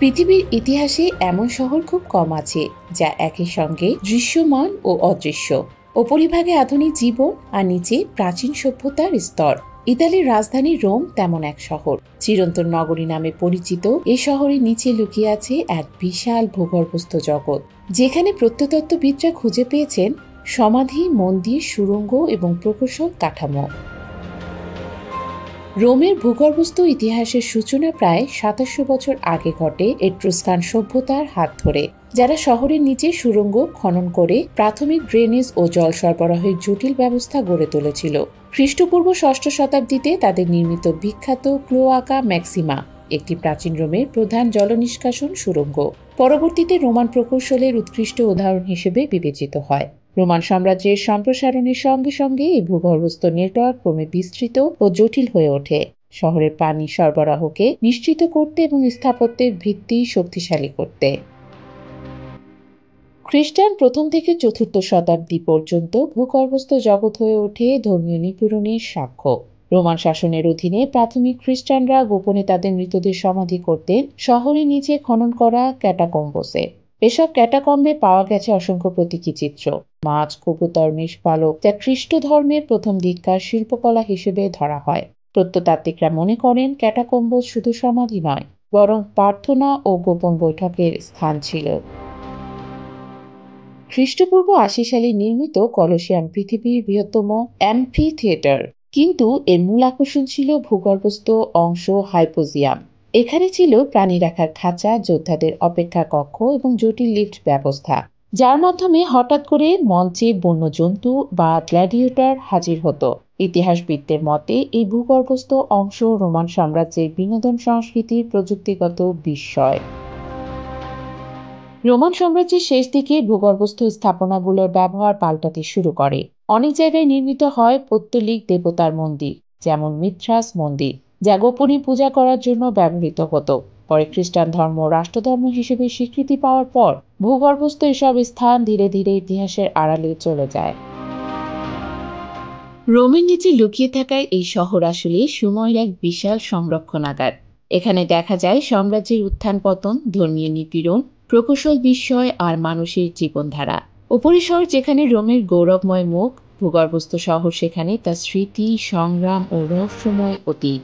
পৃথিবীর ইতিহাসে এমন শহর খুব কম আছে যা একই সঙ্গে দৃশ্যমান ও অদৃশ্য। উপরিভাগে আধুনিক জীবন আর নিচে প্রাচীন সভ্যতার স্তর। ইতালির রাজধানী রোম তেমন এক শহর। চিরন্তন নগরী নামে পরিচিত এ শহরের নিচে লুকিয়ে আছে এক বিশাল ভূগর্ভস্থ জগৎ, যেখানে প্রত্নতত্ত্ববিদরা খুঁজে পেয়েছেন সমাধি, মন্দির, সুড়ঙ্গ এবং প্রকৌশল কাঠামো। রোমের ভূগর্ভস্থ ইতিহাসের সূচনা প্রায় ২৭০০ বছর আগে ঘটে এট্রুস্কান সভ্যতার হাত ধরে, যারা শহরের নিচে সুড়ঙ্গ খনন করে প্রাথমিক ড্রেনেজ ও জল সরবরাহের জটিল ব্যবস্থা গড়ে তুলেছিল। খ্রিস্টপূর্ব ৬ষ্ঠ শতাব্দীতে তাদের নির্মিত বিখ্যাত ক্লোয়াকা ম্যাক্সিমা একটি প্রাচীন রোমের প্রধান জলনিষ্কাশন সুড়ঙ্গ পরবর্তীতে রোমান প্রকৌশলের উৎকৃষ্ট উদাহরণ হিসেবে বিবেচিত হয়। রোমান সাম্রাজ্যের সম্প্রসারণের সঙ্গে সঙ্গে এই ভূগর্ভস্থ নেটওয়ার্ক ক্রমে বিস্তৃত ও জটিল হয়ে ওঠে, শহরের পানি সরবরাহকে নিশ্চিত করতে এবং স্থাপত্যের ভিত্তি শক্তিশালী করতে। খ্রিস্টান প্রথম থেকে ৪র্থ শতাব্দী পর্যন্ত ভূগর্ভস্থ জগৎ হয়ে ওঠে ধর্মীয় নিপীড়নের সাক্ষ্য। রোমান শাসনের অধীনে প্রাথমিক খ্রিস্টানরা গোপনে তাদের মৃতদের সমাধি করতেন শহরের নিচে খনন করা ক্যাটাকম্বসে। এসব ক্যাটাকম্বে পাওয়া গেছে অসংখ্য প্রতীকী চিত্র, মাছ, কবুতর, মেষপালক, যা খ্রিস্ট ধর্মের প্রথম দিককার শিল্পকলা হিসেবে ধরা হয়। প্রত্নতাত্ত্বিকরা মনে করেন ক্যাটাকম্বস শুধু সমাধি নয়, বরং প্রার্থনা ও গোপন বৈঠকের স্থান ছিল। খ্রিস্টপূর্ব ৮০ সালে নির্মিত কলোসিয়াম পৃথিবীর বৃহত্তম অ্যাম্ফি থিয়েটার, কিন্তু এর মূল আকর্ষণ ছিল ভূগর্ভস্থ অংশ হাইপোজিয়াম। এখানে ছিল প্রাণী রাখার খাঁচা, যোদ্ধাদের অপেক্ষা কক্ষ এবং জটিল লিফট ব্যবস্থা, যার মাধ্যমে হঠাৎ করে মঞ্চে বন্যজন্তু বা গ্ল্যাডিয়েটর হাজির হতো। ইতিহাসবিদদের মতে এই ভূগর্ভস্থ অংশ রোমান সাম্রাজ্যের বিনোদন সংস্কৃতির প্রযুক্তিগত বিস্ময়। রোমান সাম্রাজ্যের শেষ দিকে ভূগর্ভস্থ স্থাপনাগুলোর ব্যবহার পাল্টাতে শুরু করে। অনেক জায়গায় নির্মিত হয় পৌত্তলিক দেবতার মন্দির, যেমন মিথ্রাস মন্দির, যা গোপনে পূজা করার জন্য ব্যবহৃত হতো। পরে খ্রিস্টান ধর্ম রাষ্ট্রধর্ম হিসেবে স্বীকৃতি পাওয়ার পর ভূগর্ভস্থ এসব স্থান ধীরে ধীরে ইতিহাসের আড়ালে চলে যায়। রোমের নিচে লুকিয়ে থাকায় এই শহর আসলে সময়ের এক বিশাল সংরক্ষণাগার। এখানে দেখা যায় সাম্রাজ্যের উত্থান পতন, ধর্মীয় নিপীড়ন, প্রকৌশল বিস্ময় আর মানুষের জীবনধারা। উপরিশহর যেখানে রোমের গৌরবময় মুখ, ভূগর্ভস্থ শহর সেখানে তার স্মৃতি, সংগ্রাম ও রহস্যময় অতীত।